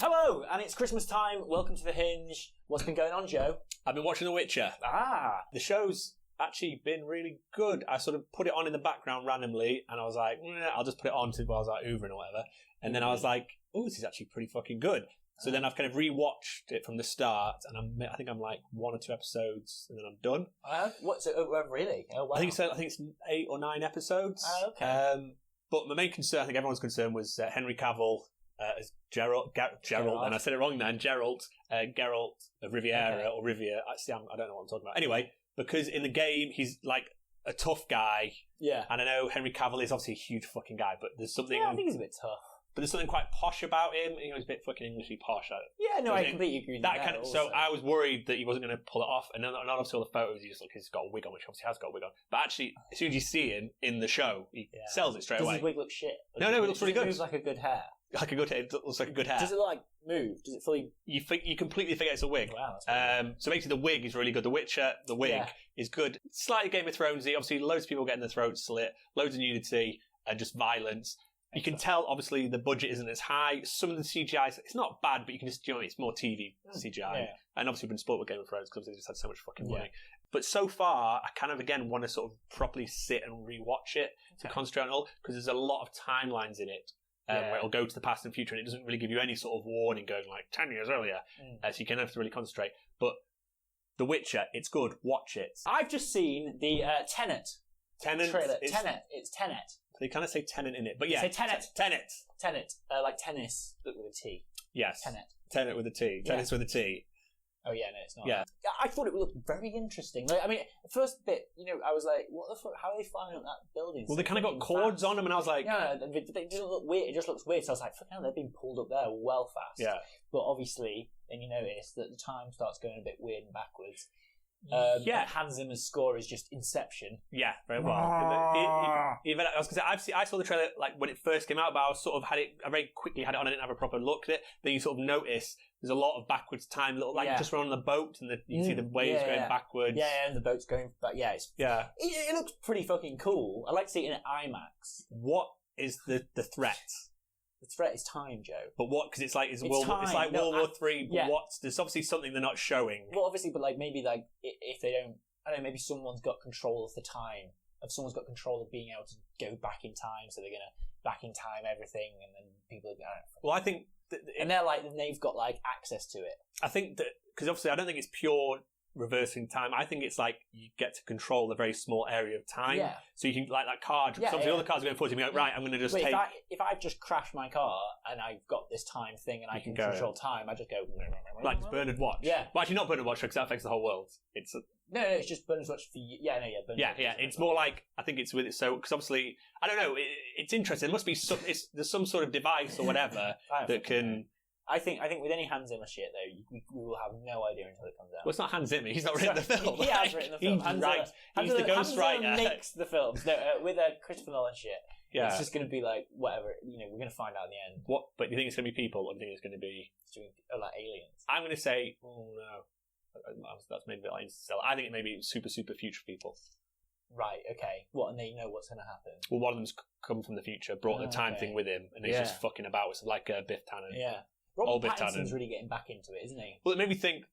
Hello, and it's Christmas time. Welcome to The Hinge. What's been going on, Joe? I've been watching The Witcher. The show's actually been really good. I sort of put it on in the background randomly, and I was like, I'll just put it on while I was like hoovering or whatever. And then I was like, oh, this is actually pretty fucking good. So then I've kind of rewatched it from the start, and I think I'm like 1 or 2 episodes, and then I'm done. What? So, really? Oh, wow. I think it's 8 or 9 episodes. Okay. But my main concern, I think everyone's concern, was Henry Cavill as Geralt, and I said it wrong then, Geralt of Riviera, or Rivia. Actually, I don't know what I'm talking about. Anyway, because in the game, he's like a tough guy. Yeah. And I know Henry Cavill is obviously a huge fucking guy, but there's something... Yeah, I think he's a bit tough. But there's something quite posh about him. You know, he's a bit fucking Englishly posh. Yeah, no, I completely agree with that. So I was worried that he wasn't going to pull it off. And then obviously all the photos, he's got a wig on, which obviously has got a wig on. But actually, as soon as you see him in the show, he sells it straight away. Does his wig look shit? No, it looks really good. It moves like a good hair. It looks like a good hair. Does it move? Does it fully... You completely forget it's a wig. Wow, so basically the wig is really good. The Witcher, the wig is good. Slightly Game of Thronesy. Obviously loads of people getting their throats slit. Loads of nudity and just violence. You can tell, obviously, the budget isn't as high. Some of the CGI, it's not bad, but you can just, it's more TV CGI. Yeah. And obviously, we've been spoiled with Game of Thrones because they just had so much fucking money. But so far, I kind of, again, want to sort of properly sit and rewatch it to concentrate on it all, because there's a lot of timelines in it. Where it'll go to the past and future, and it doesn't really give you any sort of warning going like 10 years earlier. So you can have to really concentrate. But The Witcher, it's good. Watch it. I've just seen the Tenet trailer. Tenet. It's Tenet. They kind of say tenant in it, but yeah. Say Tenet. Tenet. Like tennis, but with a T. Yes. Tenet. Tenet with a T. Tennis with a T. Oh yeah, no, it's not. Yeah. I thought it would look very interesting. Like, I mean, the first bit, I was like, what the fuck? How are they flying up that building? Well, they kind of got cords on them, and I was like... No, it doesn't look weird. It just looks weird. So I was like, fuck hell, they're being pulled up there well fast. Yeah. But obviously, then you notice that the time starts going a bit weird and backwards. Hans Zimmer's score is just Inception. Yeah, very well. I was going to say, I saw the trailer like when it first came out, but I very quickly had it on. I didn't have a proper look at it. Then you sort of notice there's a lot of backwards time, just around on the boat, and you can see the waves going backwards. Yeah, and the boat's going back. Yeah, it looks pretty fucking cool. I like to see it in IMAX. What is the threat? The threat is time, Joe. But what? Because it's like World War III. But there's obviously something they're not showing. Well, obviously, but maybe if they don't, I don't know. Maybe someone's got control of the time. If someone's got control of being able to go back in time, so they're gonna back in time everything, and then people are going. Well, I think, and they've got access to it. I think that because obviously I don't think it's pure reversing time. I think it's like you get to control a very small area of time. Yeah. So you can like that car. All the cars are going forward. You go right. I'm going to just take. If I just crash my car and I've got this time thing and I can control time, I just go like Bernard Watch. Yeah. Well, actually, not Bernard Watch because that affects the whole world. No, it's just Bernard Watch for you. Yeah, no, yeah. Bernard Watch it's more like I think it's with it. So because obviously I don't know. It's interesting. There must be there's some sort of device or whatever that can. I think with any Hans Zimmer shit though, we will have no idea until it comes out. Well, it's not Hans Zimmer. He's not written the film. He has written the film. He's the ghostwriter. Hans Zimmer makes the films. No, with Christopher Nolan shit. Yeah. It's just going to be like whatever. We're going to find out in the end. What? But do you think it's going to be people, or do you think it's going to be like aliens? I'm going to say, oh no, that's maybe a bit like Interstellar. I think it may be super future people. Right, okay. What, and they know what's going to happen? Well, one of them's come from the future, brought the time thing with him, and he's just fucking about. It's like Biff Tannen. Yeah. Robert Pattinson's really getting back into it, isn't he? Well, it made me think,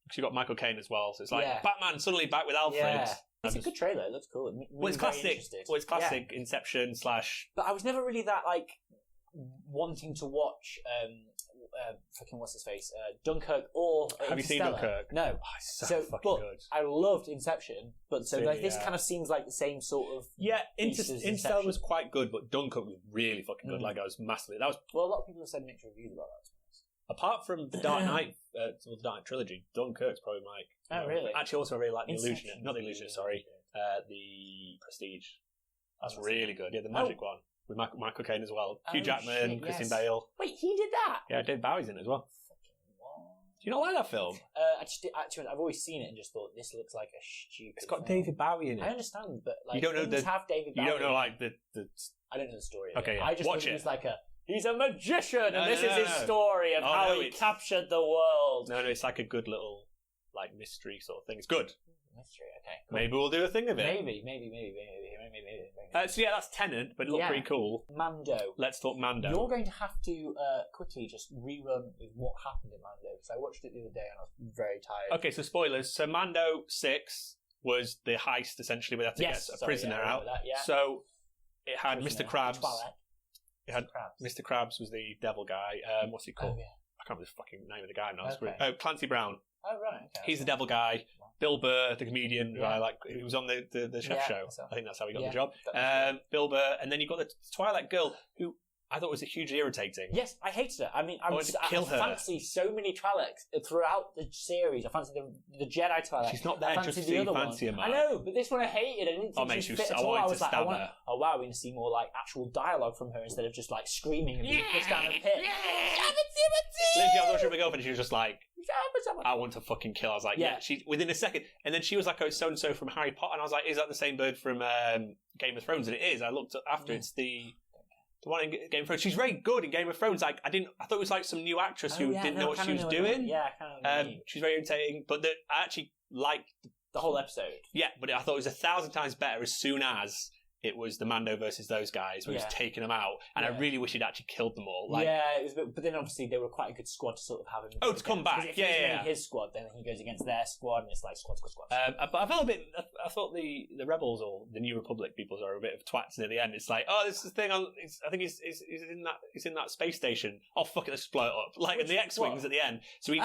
because you got Michael Caine as well, so it's like Batman suddenly back with Alfred. Yeah. It's a good trailer, it looks cool. It's classic Inception / But I was never really that, wanting to watch, fucking what's his face, Dunkirk or Have you seen Dunkirk? No. Oh, it's so fucking good. I loved Inception, but this kind of seems like the same sort of... Yeah, Interstellar was quite good, but Dunkirk was really fucking good. I was massively... Well, a lot of people have said mixed reviews about that. Apart from the Dark Knight, the Dark Knight trilogy, Dunkirk's probably my... Oh, really? Actually, also I really like The Illusionist. Not The Illusionist, sorry. The Prestige. That's really good. Yeah, the magic one. With Michael Caine as well. Hugh Jackman, Christian Bale. Wait, he did that? Yeah, Dave Bowie's in it as well. Fucking what? Do you not like that film? I've always seen it and just thought, this looks like a stupid It's got film. David Bowie in it. I understand, but you don't know have David Bowie. You don't know the... I don't know the story. Okay, I just watch think it. he's like he's a magician, and this is his story of how he captured the world. No, it's like a good little mystery sort of thing. It's good. mystery. Okay. Cool. Maybe we'll do a thing of it. Maybe. So yeah, that's Tenet, but it looked pretty cool. Mando. Let's talk Mando. You're going to have to quickly just rerun with what happened in Mando, because I watched it the other day and I was very tired. Okay, so spoilers. So Mando 6 was the heist, essentially, where they had to get a prisoner out. That, yeah. So it had Mr. Krabs. It had Krabs. Mr. Krabs was the devil guy. What's he called? Oh, yeah. I can't remember the fucking name of the guy now. Okay. Oh, Clancy Brown. Oh, right. Okay. He's the devil guy. Bill Burr, the comedian, who I like, who was on the chef show. So. I think that's how he got the job. Cool. Bill Burr, and then you got the Twilight girl, who I thought was hugely irritating. Yes, I hated her. I mean, I wanted to kill her. fancy so many Twi'leks throughout the series. I fancy the Jedi Twi'lek. She's not there just the other fancy her, man. I know, but this one I hated. I didn't think she fit at all. I was like, oh wow, we're going to see more like actual dialogue from her instead of just like screaming and being pushed down a pit. Literally, I thought she was my girlfriend, and she was just like, I want to fucking kill. I was like, yeah. She within a second, and then she was like, oh, so and so from Harry Potter, and I was like, is that the same bird from Game of Thrones? And it is. I looked up after. It's the one in Game of Thrones. She's very good in Game of Thrones. Like I thought it was like some new actress who didn't know what she was doing. Yeah, I kind of. She's very irritating, but I actually liked the whole episode. Yeah, but I thought it was 1,000 times better as soon as it was the Mando versus those guys, where he was taking them out, and I really wish he'd actually killed them all. Like, it was a bit, but then obviously they were quite a good squad to sort of have him. To come back, if he's made his squad, then he goes against their squad, and it's like squad. But I felt a bit. I thought the rebels or the New Republic peoples are a bit of twats near the end. It's like, oh, this is the thing. I think he's in that space station. Oh fuck it, let's blow it up. Like in the X-wings at the end. So he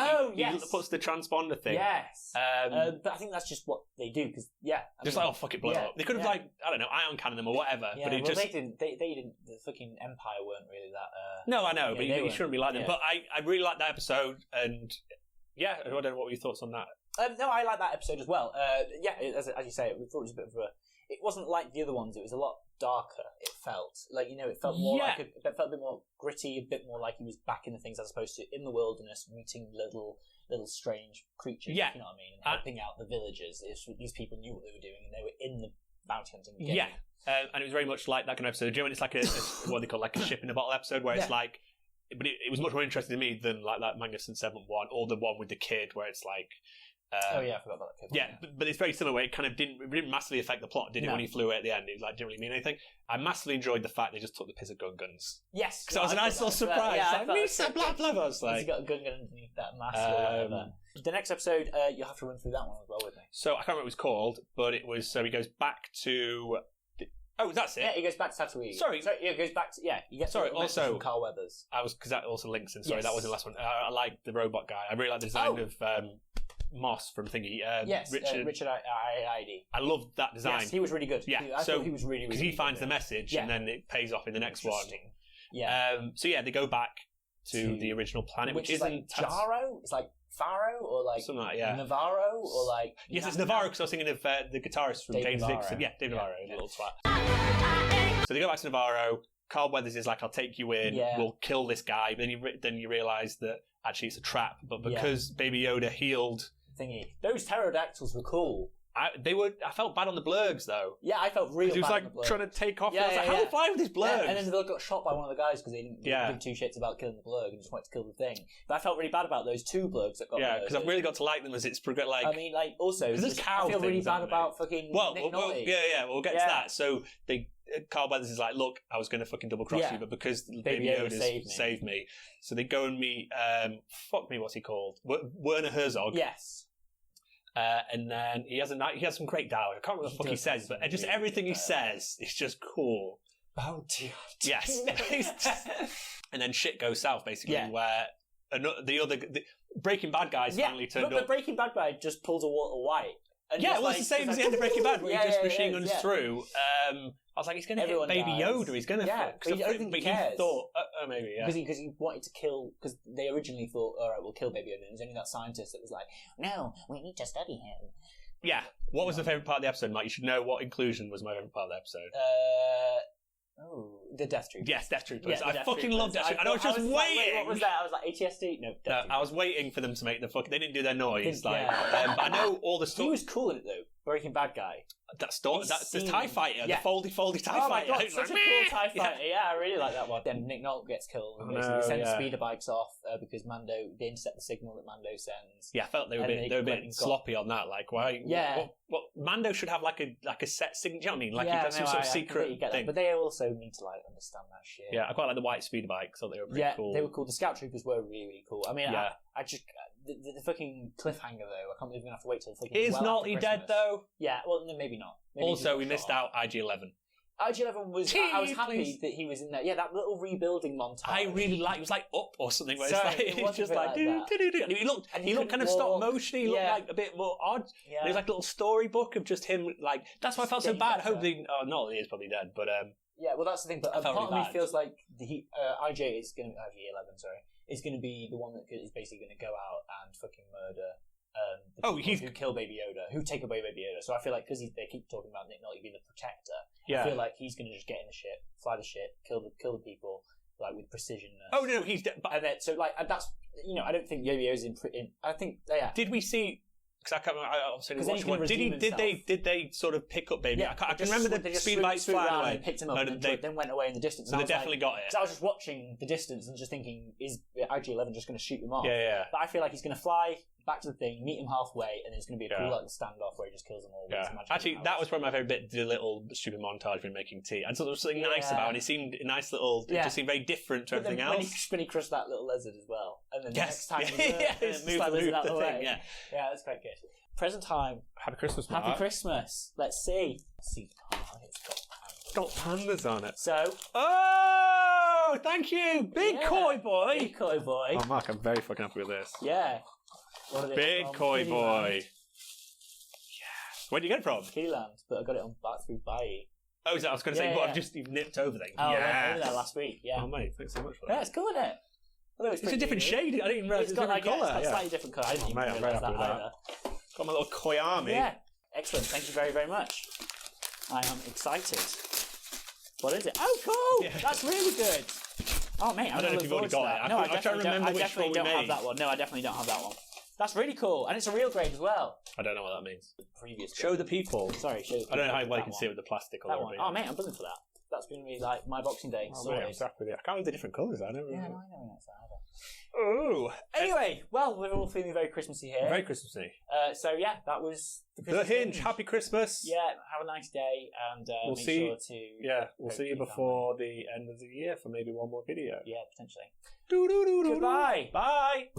puts the transponder thing. Yes. But I think that's just what they do because like oh fuck it, blow it up. They could have like I don't know, ion cannon them or whatever. Yeah, but they didn't. They didn't. The fucking Empire weren't really that. No, I know, but you shouldn't be like them. But I really liked that episode, and I don't know what were your thoughts on that. No, I like that episode as well. As you say, we thought it was a bit of a. It wasn't like the other ones. It was a lot darker. It felt like it felt more like it felt a bit more gritty, a bit more like he was back in the things as opposed to in the wilderness meeting little strange creatures. Yeah, you know what I mean, and helping out the villagers. These people knew what they were doing, and they were in the bounty hunting game. Yeah. And it was very much like that kind of episode. Do you know when it's like a what they call like a ship in a bottle episode, where it's like, but it was much more interesting to me than like that Magnificent Seventh one or the one with the kid, where it's like. I forgot about that kid. Yeah, but it's very similar. Where it kind of didn't massively affect the plot, did it? When he flew away at the end, it like didn't really mean anything. I massively enjoyed the fact they just took the piss of guns. Yes, because that was a nice little surprise. I was like, he's got a gun underneath that mask or whatever. The next episode, you'll have to run through that one as well with me. So I can't remember what it was called, but it was so he goes back to. Oh, that's it. Yeah, he goes back to Tatooine. Sorry, he goes back to you get. Also from Carl Weathers. Because that also links in. Sorry, that was the last one. I like the robot guy. I really like the design of Moss from Thingy. Richard I.D. I loved that design. Yes, he was really good. Yeah, I thought he was really, really because he finds the message and then it pays off in the next one. Yeah. They go back to the original planet, which isn't like Jaro. It's like Faro or like something like that. Navarro or like yes, it's Navarro because I was thinking of the guitarist from James Dixon. Yeah, David Navarro, little twat. So they go back to Navarro. Carl Weathers is like, "I'll take you in. We'll kill this guy." But then you realise that actually it's a trap. But because Baby Yoda healed. Thingy. Those pterodactyls were cool. I felt bad on the blurgs though. Yeah, I felt real bad. He was like trying to take off. I was like, how do they fly with these blurgs? And then they got shot by one of the guys because they didn't give two shits about killing the blurg and just wanted to kill the thing. But I felt really bad about those two blurgs that got. Yeah, because I've really got to like them as it's progressed. Like, I mean, like also, I feel really bad about fucking Nick Nolte. We'll get to that. So Carl Weathers is like, look, I was going to fucking double cross you, but because Baby Yoda saved me, so they go and meet. What's he called? Werner Herzog. Yes. And then he has some great dialogue. I can't remember what the fuck he says, but just everything he says is just cool. Bounty. Yes. And then shit goes south, basically, where the Breaking Bad guys finally turned up. But Breaking Bad guy just pulls a Walter White. It's the same as the end of Breaking Bad, where he just machine guns through. I was like, he's going to hit Baby Yoda. He's going to. Yeah, but I don't think he cares. He thought, maybe, yeah. Because he wanted to kill. Because they originally thought, all right, we'll kill Baby Yoda. And there's only that scientist that was like, no, we need to study him. Yeah. What was the favourite part of the episode, Mike? You should know what inclusion was my favourite part of the episode. The Death Troopers. Yes, Death Troopers. I fucking love Death Troopers. I was just waiting. Wait, what was that? I was like, ATSD? No, I was waiting for them to make the fucking. They didn't do their noise. But I know all the stuff. He was cool in it though. Breaking Bad guy. That's the TIE fighter, the foldy TIE oh fighter. Oh my god, such a cool TIE fighter. Yeah, I really like that one. Then Nick Nolte gets killed. And they send speeder bikes off because they intercept the signal that Mando sends. Yeah, I felt they were a bit sloppy on that. Like, why? Yeah. Well, Mando should have like a set signature. You know what I mean? Like, you've got some sort of secret thing. But they also need to like understand that shit. Yeah, I quite like the white speeder bikes. So they were pretty cool. They were cool. The Scout Troopers were really, really cool. I mean, I just the fucking cliffhanger though. I can't believe we're gonna have to wait till fucking. Is Naughty dead though? Yeah. Well, no, maybe not. Maybe also, we missed out IG-11. IG-11 was. I was happy that he was in there. Yeah, that little rebuilding montage. I really liked. It was like Up or something. Where it was just like and he looked kind of stop motion. He looked like a bit more odd. Yeah. And it was like a little storybook of just him. Like that's why I felt so bad. I hope Naughty is probably dead, but yeah. Well, that's the thing. But part of me feels like IJ is going to IG-11. Sorry, is going to be the one that is basically going to go out and fucking murder. Who kill Baby Yoda, who take away Baby Yoda. So I feel like because they keep talking about Nick Nolte being the protector, I feel like he's going to just get in the ship, fly the ship, kill the people like with precision. Oh no, he's dead. And then, so like that's I don't think Baby Yoda's in. I think Did we see? Because I can't remember. I obviously didn't watch one. Did they sort of pick up Baby? Yeah, I can remember the speed bikes flying away. And picked him up and then went away in the distance. So they definitely got it. So I was just watching the distance and just thinking, is IG-11 just going to shoot them off? Yeah. But I feel like he's going to fly back to the thing, meet him halfway, and it's going to be a cool like standoff where he just kills them all. Yeah. Actually, that was probably my favourite bit, the little stupid montage when making tea. And so there was something nice about it. It seemed a nice little, it just seemed very different to everything else. When he crushed that little lizard as well. And then the next time he moved that lizard out the the way. thing, Yeah, that's quite good. Present time. Happy Christmas, Mark. Happy Christmas. Let's see. See the card. It's got pandas on it. So. Oh, thank you. Big Koi Boy. Big Koi Boy. Oh, Mark, I'm very fucking happy with this. Yeah. Big Koi Boy. Yeah. Where'd you get it from? Keyland, but I got it on back through Bayi. Oh, is that? I was going to say, but I've just nipped over there. Oh, I went over there last week. Yeah. Oh, mate, thanks so much for that. Yeah, it's cool, isn't it? It's a different shade. I didn't even realise it was a different colour. It's a slightly different colour. I didn't even realise that either. Got my little koi army. Yeah, excellent. Thank you very, very much. I am excited. What is it? Oh, cool! Yeah. That's really good. Oh, mate, I don't know if you've already got it. No, I definitely don't have that one. No, I definitely don't have that one. That's really cool, and it's a real grade as well. I don't know what that means. The previous. Show the people. Sorry, show the people. I don't know how well you can see it with the plastic. That one. Oh, mate, I'm buzzing for that. That's going to be like my Boxing Day. Oh, mate, I'm happy with it. I can't believe the different colours. I know. Yeah, no, I know that's that either. Oh. Anyway, well, we're all feeling very Christmassy here. Very Christmassy. So yeah, that was the Hinge. Happy Christmas. Yeah, have a nice day, and we'll make see. Sure to we'll see you before the end of the year for maybe one more video. Yeah, potentially. Goodbye. Bye.